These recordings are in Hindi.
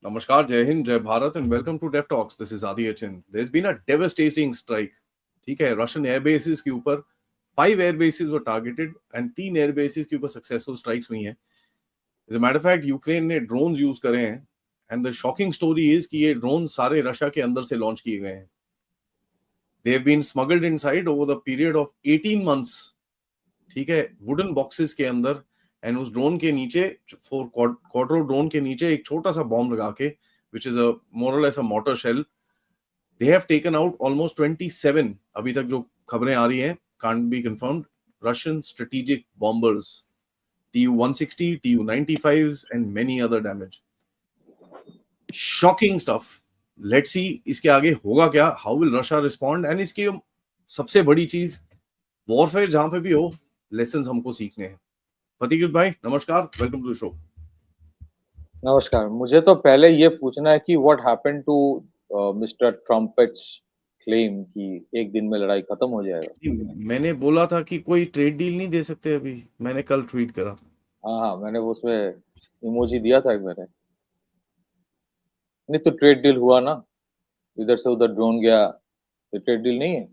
Namaskar, Jai Hind, Jai Bharat, and welcome to Dev Talks. This is Adi Achin. There's been a devastating strike. ठीक है, रशियन एयरबेसिस के ऊपर 5 एयरबेसिस वर टारगेटेड एंड 3 एयरबेसिस के ऊपर सक्सेसफुल स्ट्राइक्स हुई हैं. As a matter of fact Ukraine ने ड्रोन्स यूज करे हैं and the shocking story is कि ये ड्रोन सारे रशिया के अंदर से लॉन्च किए गए हैं. They have been smuggled inside over the period of 18 months. ठीक है, वुडन बॉक्सेस के अंदर, एंड उस ड्रोन के नीचे क्वाड्रो ड्रोन के नीचे एक छोटा सा बॉम्ब लगा के, which is a more or less a motor shell. They have taken out almost 27, अभी तक जो खबरें आ रही हैं, can't be confirmed, Russian strategic bombers, Tu-160, Tu-95s and many other damage. Shocking stuff. Let's see इसके आगे होगा क्या, how will Russia respond. And इसकी सबसे बड़ी चीज, वॉरफेयर जहां पे भी हो, लेसन्स हमको सीखने हैं. फतीकृत भाई नमस्कार, वेलकम टू द शो. नमस्कार. मुझे तो पहले ये पूछना है कि what happened to mister Trump's claim कि एक दिन में लड़ाई खत्म हो जाएगा. मैंने बोला था कि कोई ट्रेड डील नहीं दे सकते अभी. मैंने कल ट्वीट करा. हाँ, मैंने उसमें इमोजी दिया था मैंने. नहीं तो ट्रेड डील हुआ ना, इधर से उधर ड्रोन गया, तो ट्रेड डील नहीं है.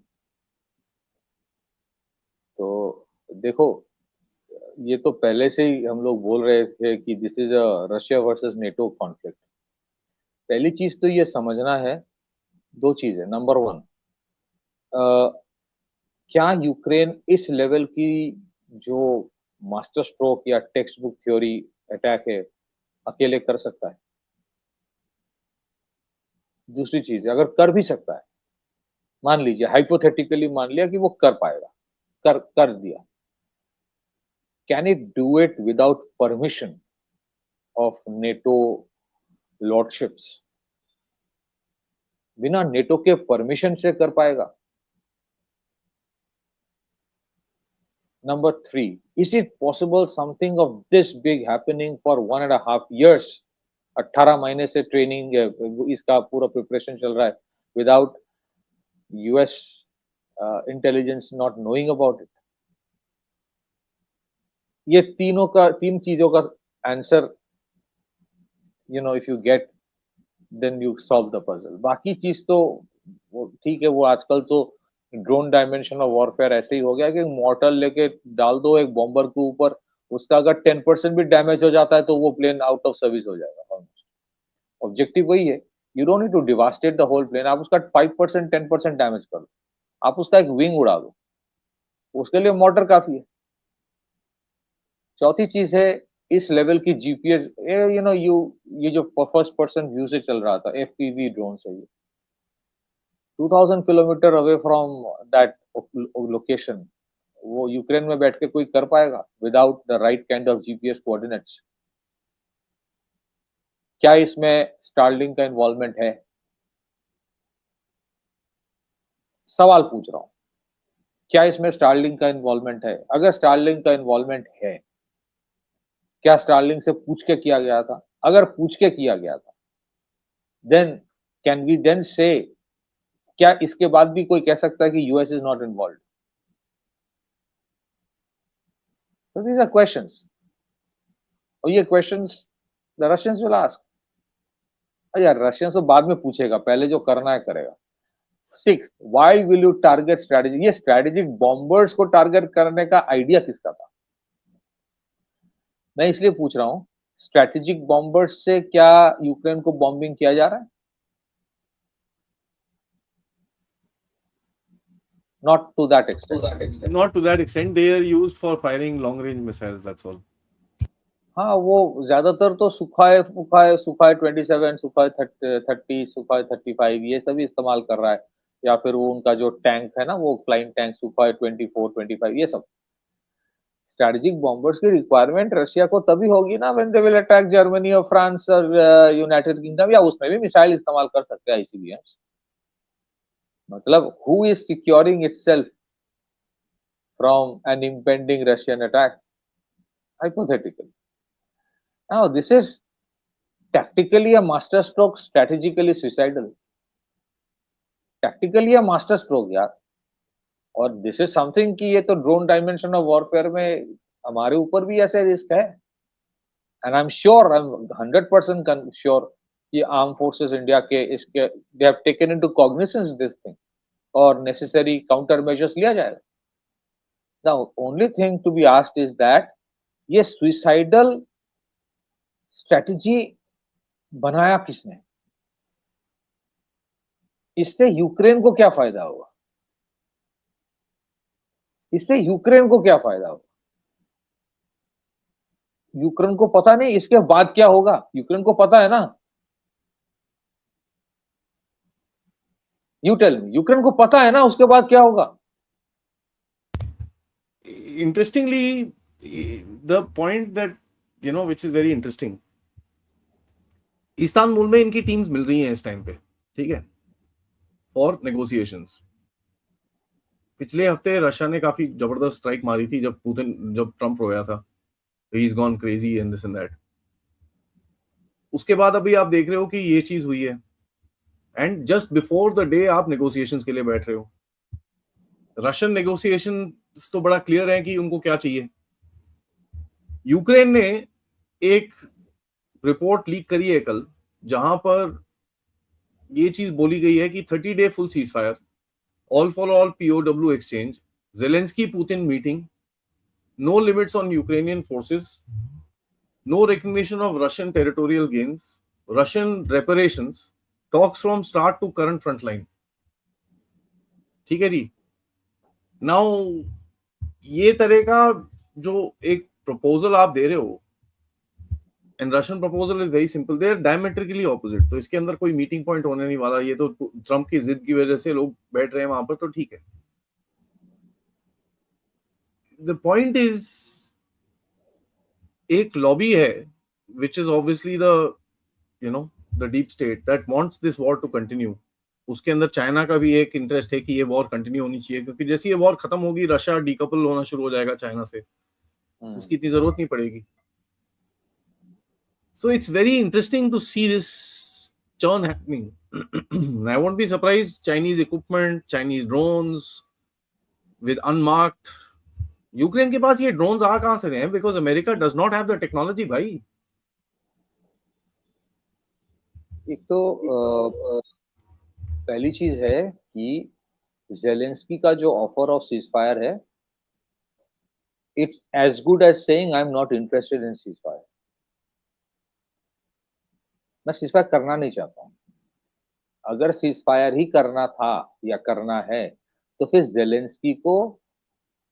तो देखो, ये तो पहले से ही हम लोग बोल रहे थे कि this is a Russia versus NATO conflict. पहली चीज तो ये समझना है, दो चीजें. नंबर 1, क्या यूक्रेन इस लेवल की जो मास्टर स्ट्रोक या टेक्स्ट बुक थ्योरी अटैक है अकेले कर सकता है? दूसरी चीज, अगर कर भी सकता है, मान लीजिए हाइपोथेटिकली मान लिया कि वो कर पाएगा, कर दिया, can it do it without permission of NATO lordships? बिना नेटो के परमिशन से कर पाएगा? Number 3, is it possible something of this big happening for 1.5 years? 18 महीने से ट्रेनिंग, इसका पूरा प्रिपरेशन चल रहा है without US intelligence not knowing about it. ये तीन चीजों का answer, if you get, then you solve the puzzle. बाकी चीज तो ठीक है, वो आजकल तो ड्रोन डायमेंशन ऑफ वॉरफेयर ऐसे ही हो गया कि मॉर्टल लेके डाल दो एक बॉम्बर के ऊपर, उसका अगर 10% भी डैमेज हो जाता है तो वो प्लेन आउट ऑफ सर्विस हो जाएगा. ऑब्जेक्टिव वही है. You don't need to devastate the whole plane. आप उसका 5% 10% डैमेज कर दो, आप उसका एक विंग उड़ा दो, उसके लिए मॉर्टर काफी है. चौथी चीज है, इस लेवल की जीपीएस, ये जो फर्स्ट पर्सन व्यू से चल रहा था, एफपीवी ड्रोन से, ये 2000 kilometre away from that location, वो यूक्रेन में बैठ के कोई कर पाएगा without the right kind of GPS coordinates? क्या इसमें स्टारलिंक का इन्वॉल्वमेंट है? सवाल पूछ रहा हूं, क्या इसमें स्टारलिंक का इन्वॉल्वमेंट है? अगर स्टारलिंक का इन्वॉल्वमेंट है, क्या स्टारलिंक से पूछ के किया गया था? अगर पूछ के किया गया था, देन कैन वी देन से, क्या इसके बाद भी कोई कह सकता है कि US is not involve? So these are questions. और ये questions the Russians will ask. यार रशियंस तो बाद में पूछेगा, पहले जो करना है करेगा. 6, why will you target strategy? ये स्ट्रेटेजिक बॉम्बर्स को टारगेट करने का आइडिया किसका था? मैं इसलिए पूछ रहा हूं, स्ट्रेटेजिक बॉम्बर्स से क्या यूक्रेन को बॉम्बिंग किया जा रहा है? Not to that extent. Not to that extent. They are used for firing long range missiles, that's all. हाँ, वो ज्यादातर तो सुखाए 27, सुखाए 30, सुखाए 35 ये सभी इस्तेमाल कर रहा है, या फिर वो उनका जो टैंक है ना, वो फ्लाइंग टैंक सुखाए 24, 25, ये सब. स्ट्रेटेजिक बॉम्बर्स की रिक्वायरमेंट रशिया को तभी होगी ना when they will attack Germany और फ्रांस और यूनाइटेड किंगडम, या उसमें भी मिसाइल इस्तेमाल कर सकते हैं आईसीबीएम्स. मतलब who is securing itself from an impending Russian attack? Hypothetical. Now this is tactically a master stroke, strategically suicidal. Tactically a master stroke यार. और दिस इज समथिंग कि ये तो ड्रोन डायमेंशन ऑफ वॉरफेयर में हमारे ऊपर भी ऐसे रिस्क है. And I am sure, I am 100% sure कि आर्म फोर्सेस इंडिया के इसके they have taken into cognizance this thing और नेसेसरी काउंटर मेजर्स लिया जाएगा। The only thing to be asked is that ये सुइसाइडल स्ट्रेटजी बनाया किसने? इससे यूक्रेन को क्या फायदा होगा? इससे यूक्रेन को क्या फायदा होगा? यूक्रेन को पता नहीं इसके बाद क्या होगा, यूक्रेन को पता है ना। यू टेल मी, यूक्रेन को पता है ना उसके बाद क्या होगा। Interestingly, the point that which is very interesting, Istanbul में इनकी टीम्स मिल रही हैं इस टाइम पे, ठीक है, फॉर नेगोशिएशंस। पिछले हफ्ते रशिया ने काफी जबरदस्त स्ट्राइक मारी थी जब ट्रम्प रोया था, he is gone crazy and this and that. उसके बाद अभी आप देख रहे हो कि ये चीज हुई है, and just before the day आप नेगोशिएशंस के लिए बैठ रहे हो। रशियन नेगोशिएशन तो बड़ा क्लियर है कि उनको क्या चाहिए। यूक्रेन ने एक रिपोर्ट लीक करी है कल, जहां पर ये चीज बोली गई है कि 30-day full cease fire, all for all POW exchange, Zelensky Putin meeting, no limits on Ukrainian forces, no recognition of Russian territorial gains, Russian reparations, talks from start to current front line. ठीक है जी। नाउ ये तरह का जो एक प्रपोजल आप दे रहे हो, and Russian proposal is very simple, they are diametrically opposite, तो इसके अंदर कोई मीटिंग पॉइंट होने नहीं वाला। ये तो ट्रम्प की जिद की वजह से लोग बैठ रहे हैं वहां पर, तो ठीक है। द पॉइंट इज, एक लॉबी है which is obviously the deep state that wants this war to continue. उसके अंदर चाइना का भी एक इंटरेस्ट है कि ये वॉर कंटिन्यू होनी चाहिए, क्योंकि जैसे ये वॉर खत्म होगी रशिया डीकपल होना शुरू हो जाएगा चाइना से, उसकी इतनी जरूरत नहीं पड़ेगी। So it's very interesting to see this churn happening. I won't be surprised, Chinese equipment, Chinese drones with unmarked. Ukraine के पास ये ड्रोन्स आ कहां से रहे हैं? Because America does not have the technology, भाई। एक तो पहली चीज है कि जेलेंस्की का जो ऑफर ऑफ सीज फायर है, it's as good as saying I am not interested in cease fire. मैं सीज फायर करना नहीं चाहता हूं। अगर सीज फायर ही करना था या करना है तो फिर जेलेंस्की को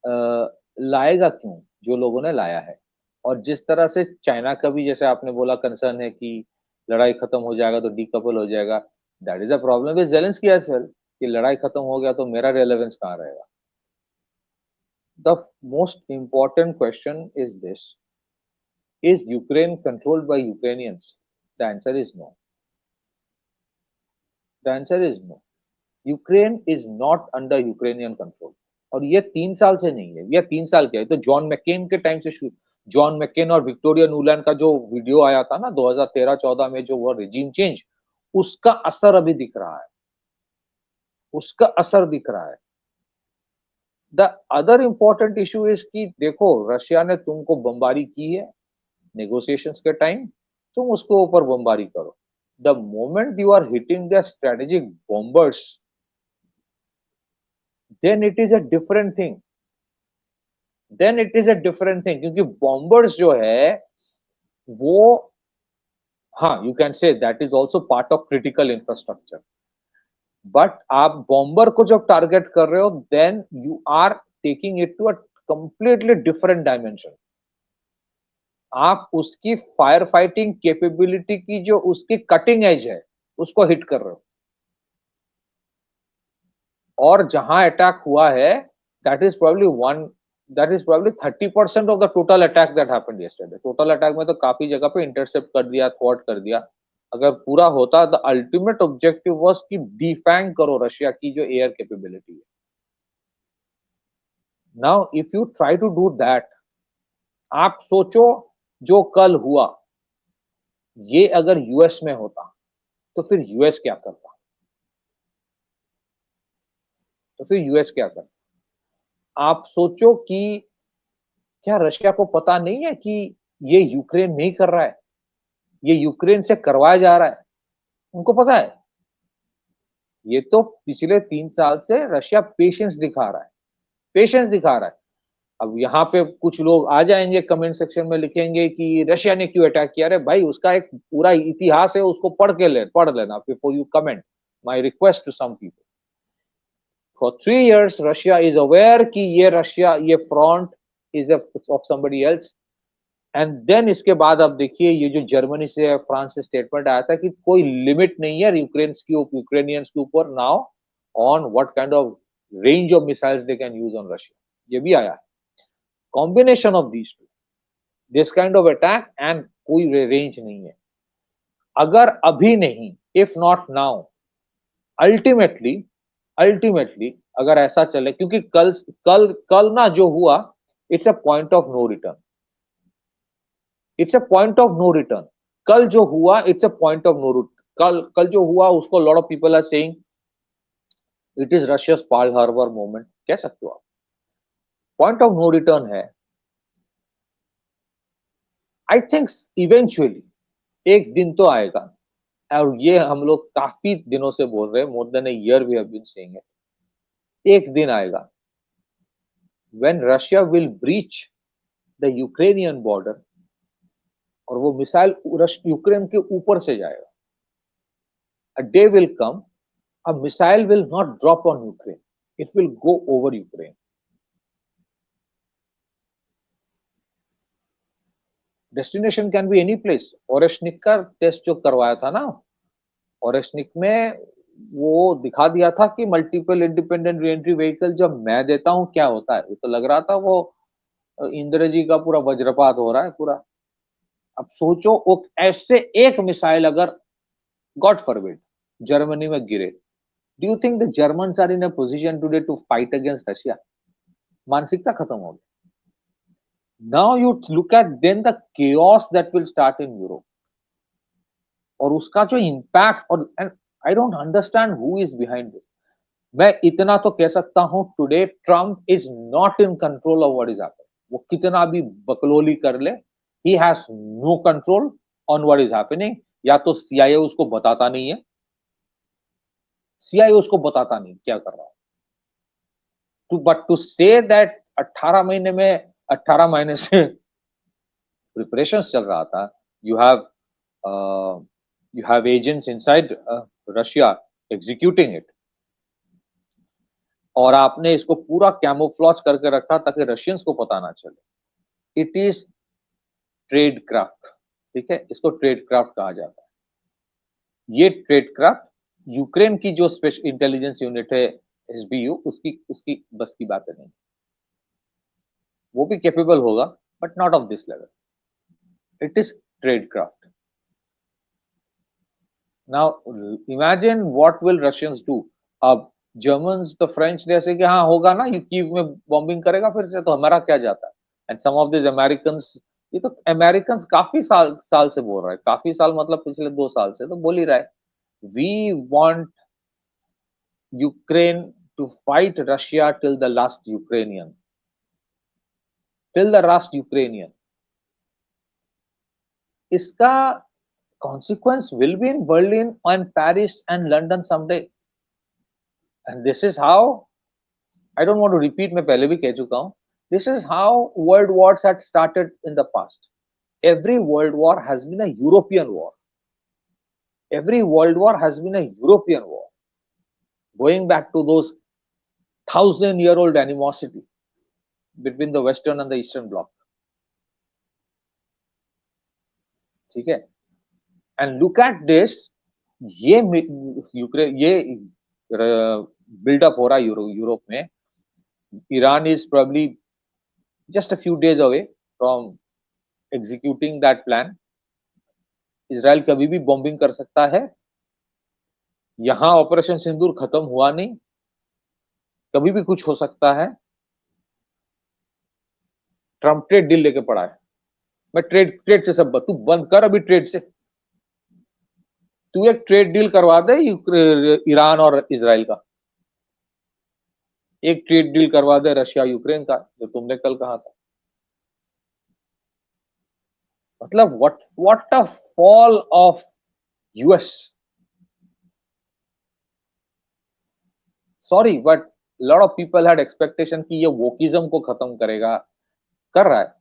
लाएगा क्यों जो लोगों ने लाया है। और जिस तरह से चाइना का भी, जैसे आपने बोला, कंसर्न है कि लड़ाई खत्म हो जाएगा तो डीकपल हो जाएगा, that is a problem with Zelensky as well, कि लड़ाई खत्म हो गया तो मेरा रेलेवेंस कहां रहेगा। The most important question is this, is Ukraine controlled by Ukrainians? The answer is no. The answer is no. Ukraine is not under Ukrainian control. और ये 3 साल से नहीं है, ये 3 साल क्या है, तो जॉन मैकेन के टाइम से शुरू। जॉन मैकेन और विक्टोरिया नुलैंड का जो वीडियो आया था ना 2013-14 में, जो वो रिजीम चेंज, उसका असर अभी दिख रहा है, उसका असर दिख रहा है। The other important issue is कि देखो, रशिया ने तुमको बमबारी की है नेगोशिएशंस के टाइम, तुम उसके ऊपर बमबारी करो। The moment you are hitting the strategic bombers, then it is a different thing, then it is a different thing। क्योंकि बॉम्बर्स जो है वो, हाँ, you can say that is also part of critical infrastructure, but आप बॉम्बर को जब टारगेट कर रहे हो then you are taking it to a completely different dimension. आप उसकी फायर फाइटिंग कैपेबिलिटी की जो उसकी कटिंग एज है उसको हिट कर रहे हो। और जहां अटैक हुआ है, that is probably 30% of the total attack that happened yesterday। Total attack में तो काफी जगह पे इंटरसेप्ट कर दिया, थ्वाट कर दिया। अगर पूरा होता, द अल्टीमेट ऑब्जेक्टिव वाज कि डिफैंग करो रशिया की जो एयर कैपेबिलिटी है। Now if you try to do that, आप सोचो जो कल हुआ, ये अगर यूएस में होता तो फिर यूएस क्या करता? तो फिर यूएस क्या करता? आप सोचो कि क्या रशिया को पता नहीं है कि ये यूक्रेन नहीं कर रहा है, ये यूक्रेन से करवाया जा रहा है? उनको पता है। ये तो पिछले 3 साल से रशिया पेशेंस दिखा रहा है, पेशेंस दिखा रहा है। अब यहाँ पे कुछ लोग आ जाएंगे कमेंट सेक्शन में लिखेंगे कि रशिया ने क्यों अटैक किया। अरे भाई, उसका एक पूरा इतिहास है, उसको पढ़ लेना before you comment. My request to some people, for 3 years Russia is aware कि ये front is of somebody else. And then इसके बाद आप देखिए, ये जो जर्मनी से फ्रांस से स्टेटमेंट आया था कि कोई लिमिट नहीं है यूक्रेनियंस के ऊपर now on what kind of range of missiles they can use on Russia, ये भी आया है। Combination of these two, this kind of attack and कोई रेंज नहीं है। अगर अभी नहीं, if not now, ultimately ultimately अगर ऐसा चले, क्योंकि कल कल कल ना जो हुआ, it's a point of no return, it's a point of no return. कल जो हुआ it's a point of no return. कल जो हुआ उसको lot of people are saying it is Russia's Pearl Harbor moment, कह सकते हो आप। पॉइंट ऑफ नो रिटर्न है। आई थिंक इवेंचुअली एक दिन तो आएगा, और ये हम लोग काफी दिनों से बोल रहे हैं, more than a year we have been saying it. एक दिन आएगा when Russia will breach the Ukrainian border, और वो मिसाइल यूक्रेन के ऊपर से जाएगा। A day will come, a missile will not drop on Ukraine, it will go over Ukraine. Destination can be any place. Oreshnik का टेस्ट जो करवाया था ना, ओरेशनिक में वो दिखा दिया था कि मल्टीपल इंडिपेंडेंट रीएंट्री व्हीकल जब मैं देता हूं क्या होता है। ये तो लग रहा था वो इंद्र जी का पूरा वज्रपात हो रहा है पूरा। अब सोचो, वो ऐसे एक मिसाइल अगर गॉड फॉरबिड जर्मनी में गिरे, do you think the Germans are in a position today to fight against Russia? मानसिकता खत्म हो गई। Now you look at then the chaos that will start in Europe, और उसका जो इम्पैक्ट, और and I don't understand who is behind this. मैं इतना तो कह सकता हूं, today Trump is not in control of what is happening. वो कितना भी बकलोली कर ले, he has no control on what is happening. या तो सीआईए उसको बताता नहीं है, सीआईए उसको बताता नहीं क्या कर रहा है। बट टू से दैट 18 महीने से प्रिपरेशंस चल रहा था, you have you have agents inside Russia executing it, और आपने इसको पूरा कैमोफ्लॉज करके रखा ताकि रशियंस को पता ना चले। इट इज ट्रेड क्राफ्ट, ठीक है, इसको ट्रेड क्राफ्ट कहा जाता है। ये ट्रेड क्राफ्ट यूक्रेन की जो स्पेशल इंटेलिजेंस यूनिट है एसबीयू, उसकी उसकी बस की बात नहीं। वो भी कैपेबल होगा but not of this level. It is trade craft. Now imagine what will Russians do। अब जर्मन्स तो फ्रेंच जैसे कि हाँ होगा ना, ये कीव में बॉम्बिंग करेगा फिर से, तो हमारा क्या जाता है। And some of this American, ये तो अमेरिकन काफी साल से बोल रहा है, काफी साल मतलब पिछले 2 साल से तो बोल ही रहा है, we want Ukraine to fight Russia till the last Ukrainian, till the last Ukrainian. इसका consequence will be in Berlin and Paris and London someday. And this is how, I don't want to repeat, मैं पहले भी कह चुका हूं, this is how world wars had started in the past. Every world war has been a European war. Every world war has been a European war, going back to those 1,000-year-old animosity between the Western and the Eastern Bloc. ठीक है, and look at this, ये यूक्रेन, ये बिल्डअप हो रहा है यूरोप में। Iran is probably just a few days away from executing that plan. Israel कभी भी बॉम्बिंग कर सकता है। यहां ऑपरेशन सिंदूर खत्म हुआ नहीं, कभी भी कुछ हो सकता है। ट्रम्प ट्रेड डील लेके पड़ा है। मैं ट्रेड से सब, तू बंद कर अभी ट्रेड से। तू एक ट्रेड डील करवा दे ईरान और इसराइल का, एक ट्रेड डील करवा दे रशिया यूक्रेन का, जो तुमने कल कहा था। मतलब what a fall of US, sorry but lot of people had expectation कि ये वोकिज्म को खत्म करेगा, कर रहा है,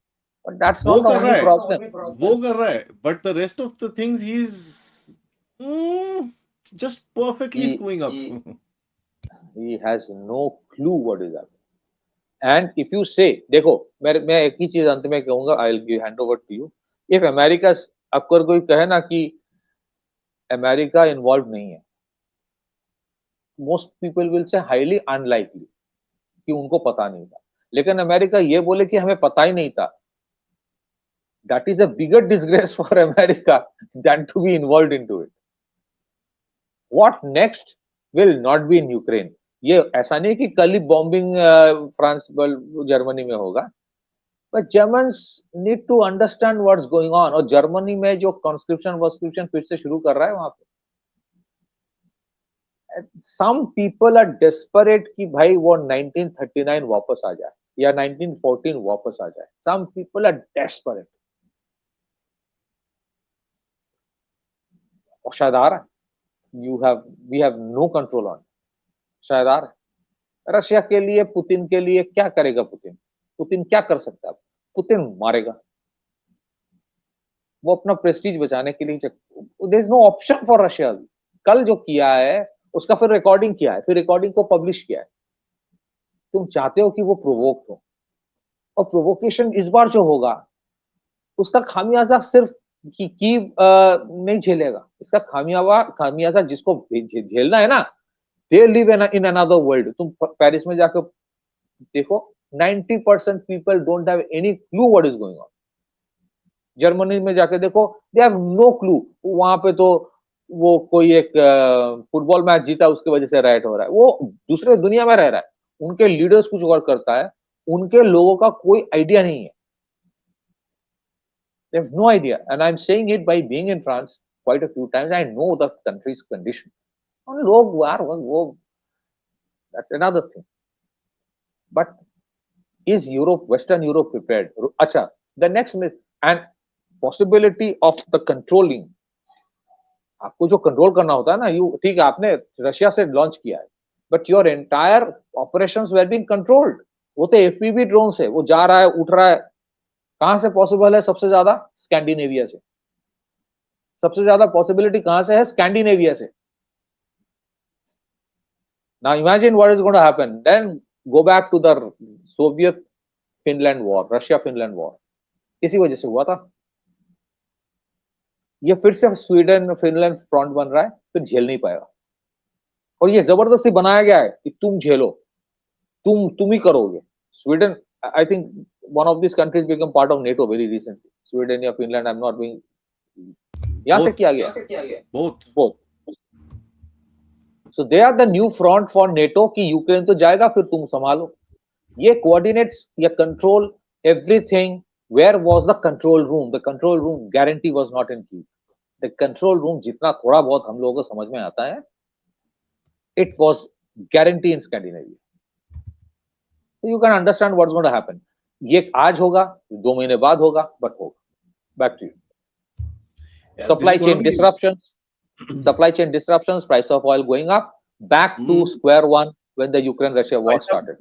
but that's वो not the कर रहा only है, problem. वो कर रहा है, but the rest of the things he's just perfectly He screwing up. he has no clue what is happening. And if you say, देखो मैं एक ही चीज अंत में कहूंगा, I will give hand over to you. If America, अगर कोई कहे ना कि अमेरिका इन्वॉल्व नहीं है, most people will say highly unlikely कि उनको पता नहीं था. लेकिन अमेरिका ये बोले कि हमें पता ही नहीं था, that is a bigger disgrace for America then to be involve into it. What next will not be in Ukraine. ये ऐसा नहीं कि कल ही बॉम्बिंग फ्रांस जर्मनी में होगा, but Germans need to understand what's going on. और जर्मनी में जो कॉन्स्क्रिप्शन फिर से शुरू कर रहा है वहां पे, सम पीपल आर डेस्परेट कि भाई वो 1939 वापस आ जाए या 1914 वापस आ जाए. Some people are desperate. और शायद आ रहा है. We have no control on. शायद आ रहा है. रशिया के लिए, पुतिन के लिए क्या करेगा पुतिन? पुतिन क्या कर सकता है? पुतिन मारेगा. वो अपना प्रेस्टीज बचाने के लिए, there is no option for Russia. कल जो किया है उसका फिर रिकॉर्डिंग किया है, फिर रिकॉर्डिंग को पब्लिश किया है. तुम चाहते हो कि वो प्रोवोक हो, और प्रोवोकेशन इस बार जो होगा उसका खामियाजा सिर्फ कीव नहीं झेलेगा. इसका खामियाजा जिसको झेलना है ना, they live in another world. तुम पेरिस में जाकर देखो, 90% people don't have any clue what is going on. Germany में जाके देखो, दे हैव नो क्लू. वहां पे तो वो कोई एक फुटबॉल मैच जीता उसकी वजह से राइट हो रहा है. वो दूसरे दुनिया में रह रहा है. उनके लीडर्स कुछ और करता है, उनके लोगों का कोई आइडिया नहीं है. They have no idea. And I'm saying it by being in France quite a few times. I know the country's condition. और लोग यार वो, that's another thing. But is Europe, Western Europe prepared? अच्छा, the next myth and possibility of the controlling. आपको जो कंट्रोल करना होता है ना, ठीक है आपने रशिया से लॉन्च किया है, but your entire operations were being controlled. वो तो एफपीवी ड्रोन से वो जा रहा है, उठ रहा है. कहां से पॉसिबल है? सबसे ज्यादा स्कैंडिनेविया से. सबसे ज्यादा पॉसिबिलिटी कहां से है? स्कैंडिनेविया से. Now imagine what is going to happen. Then go back to the Soviet Finland war, Russia Finland war. इसी वजह से हुआ था. ये फिर से स्वीडन फिनलैंड फ्रंट बन रहा है, फिर झेल नहीं पाएगा. और ये जबरदस्ती बनाया गया है कि तुम झेलो, तुम ही करोगे. Sweden, I think one of these countries become part of NATO very recently. Sweden या Finland, I'm not being. यहाँ से किया गया. Both. So they are the new front for NATO कि यूक्रेन तो जाएगा, फिर तुम संभालो. ये coordinates या control everything. Where was the control room? The control room guarantee was not in Kyiv. The control room जितना थोड़ा बहुत हम लोगों को समझ में आता है, it was guarantee in Scandinavia. So you can understand what's going to happen. ये आज होगा, 2 महीने बाद होगा, बट होगा. Back to you. Supply chain disruptions, price of oil going up, back to square one when the Ukraine-Russia war started.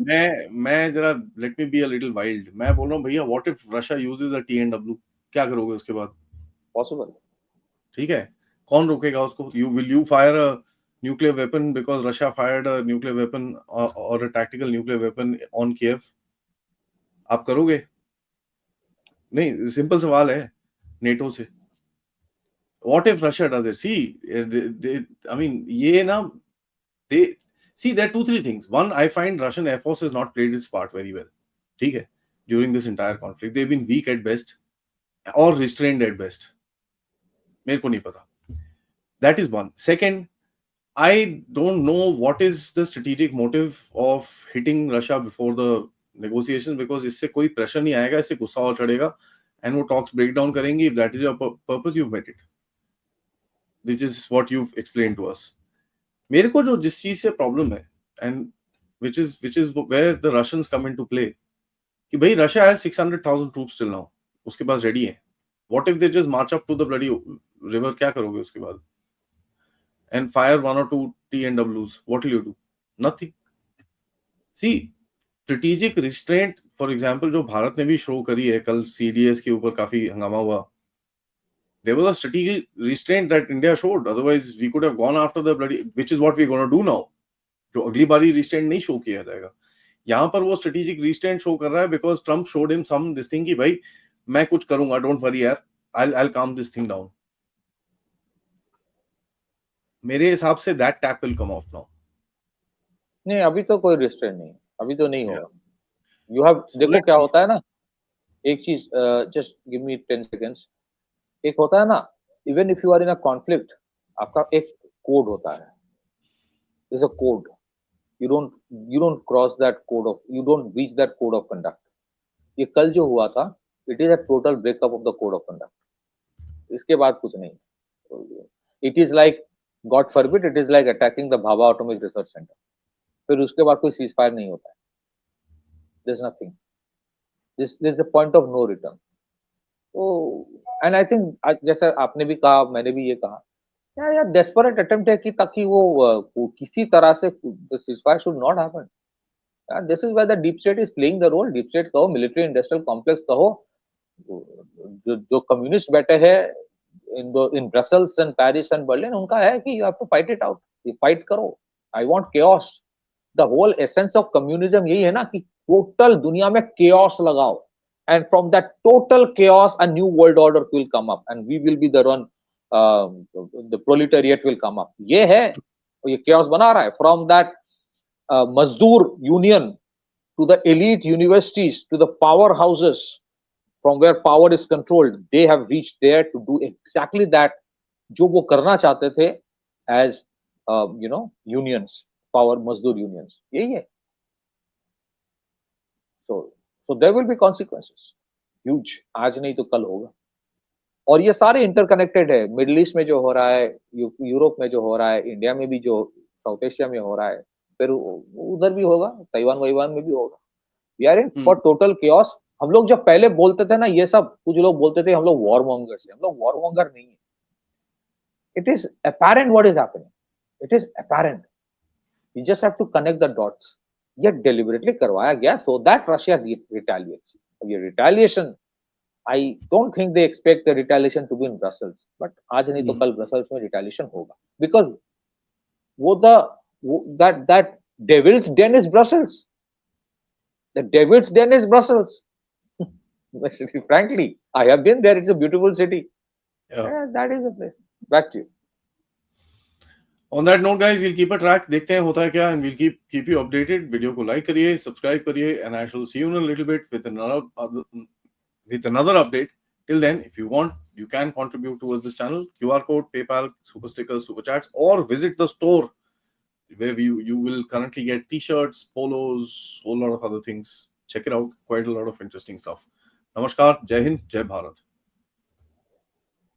मैं जरा let me be a little wild. मैं बोल रहा हूँ भैया, what if Russia uses a TNW? क्या करोगे उसके बाद? Possible. ठीक है, कौन रोकेगा उसको? Will you fire a nuclear weapon because Russia fired a nuclear weapon or a tactical nuclear weapon on Kiev? आप करोगे? नहीं, सिंपल सवाल है नेटो से. What if Russia does it? See, I mean, ये ना, they see there are 2-3 things. One, I find Russian Air Force has not played its part very well. ठीक है, during this entire conflict, they've been weak at best or restrained at best. मेरे को नहीं पता. That is one. Second, I don't know what is the strategic motive of hitting Russia before the negotiations, because इससे कोई pressure नहीं आएगा, इससे गुस्सा और चढ़ेगा and वो talks break down करेंगे. If that is your purpose, you've met it. Which is what you've explained to us. मेरे को जो जिस चीज से प्रॉब्लम है, and which is where the Russians come into play, कि भाई Russia has 600,000 troops till now, उसके पास ready है. What if they just march up to the bloody river? क्या करोगे उसके बाद? And fire 1 or 2 TNWs? What will you do? Nothing. See strategic restraint for example जो भारत ने भी शो करी है, कल सीडीएस के ऊपर काफी हंगामा हुआ. There was a strategic restraint that India showed. Otherwise, we could have gone after the bloody, which is what we're going to do now. तो अगली बारी रिस्ट्रेंट नहीं शो किया जाएगा. यहाँ पर वो स्ट्रेटेजिक रिस्ट्रेंट शो कर रहा है because Trump showed him some this thing कि भाई मैं कुछ करूंगा, डोंट वरी यार, I'll calm this thing down. मेरे हिसाब say that tap will come of now. नहीं, अभी तो कोई रिस्ट्रेंट नहीं, अभी तो नहीं Yeah. होगा. यू हैव, So देखो let क्या me- होता है ना, एक चीज, जस्ट गिव मी 10 सेकेंड्स. एक होता है ना, even if you are in a conflict, आपका एक कोड होता है. there's a code. You don't cross that code of, you don't breach that code of conduct. ये कल जो हुआ था, it is a total breakup of the code of conduct. इसके बाद कुछ नहीं. It is like, God forbid, it is like attacking the Bhabha Atomic Research Center. फिर उसके बाद कोई ceasefire नहीं होता है. There's nothing. This is a point of no return. तो and I think जैसा आपने भी कहा, मैंने भी ये कहा, यार डेस्परेट अटेम्प्ट है कि ताकि वो किसी तरह से ceasefire should not happen. This is why the deep state is playing the role. Deep state कहो, मिलिट्री इंडस्ट्रियल कॉम्प्लेक्स कहो, जो कम्युनिस्ट बैठे हैं in Brussels and Paris and Berlin, उनका है कि you have to fight it out. Fight करो. I want chaos. The whole essence of communism यही है ना कि टोटल दुनिया में केओस लगाओ, and from that total chaos a new world order will come up and we will be the one, the proletariat will come up. ये है, ये केओस बना रहा है. From that Mazdoor union to the elite universities to the powerhouses from where power is controlled, they have reached there to do exactly that जो वो करना चाहते थे as unions, power Mazdoor unions. यही है. So there will be consequences, huge. आज नहीं तो कल होगा. और ये सारे इंटरकनेक्टेड है. मिडिल ईस्ट में जो हो रहा है, यूरोप में जो हो रहा है, इंडिया में भी जो साउथ एशिया में हो रहा है, फिर उधर भी होगा, ताइवान में भी होगा. We are in for total chaos. हम लोग जब पहले बोलते थे ना, ये सब कुछ लोग बोलते थे हम लोग वॉर मॉन्गर्स हैं. हम लोग वॉर मॉन्गर नहीं है. It is apparent what is happening. It is apparent. You just have to connect the dots. ये डेलिबरेटली करवाया गया सो दैट रशिया रिटेलिएट्स. ये retaliation, I don't think they expect the retaliation to be in Brussels, but आज नहीं तो कल ब्रसल्स में रिटेलिएशन होगा, because that devil's den is Brussels. The devil's den is Brussels. Frankly, I have been there. It's a beautiful city. Yeah, that is the place. Back to you. On that note, guys, we'll keep a track. देखते हैं होता है क्या, and we'll keep you updated. Video को लाइक करिए, सब्सक्राइब करिए, and I shall see you in a little bit with another update. Till then, if you want, you can contribute towards this channel. QR code, PayPal, super stickers, super chats, or visit the store where you will currently get t-shirts, polos, whole lot of other things. Check it out. Quite a lot of interesting stuff. Namaskar. Jai Hind. Jai Bharat.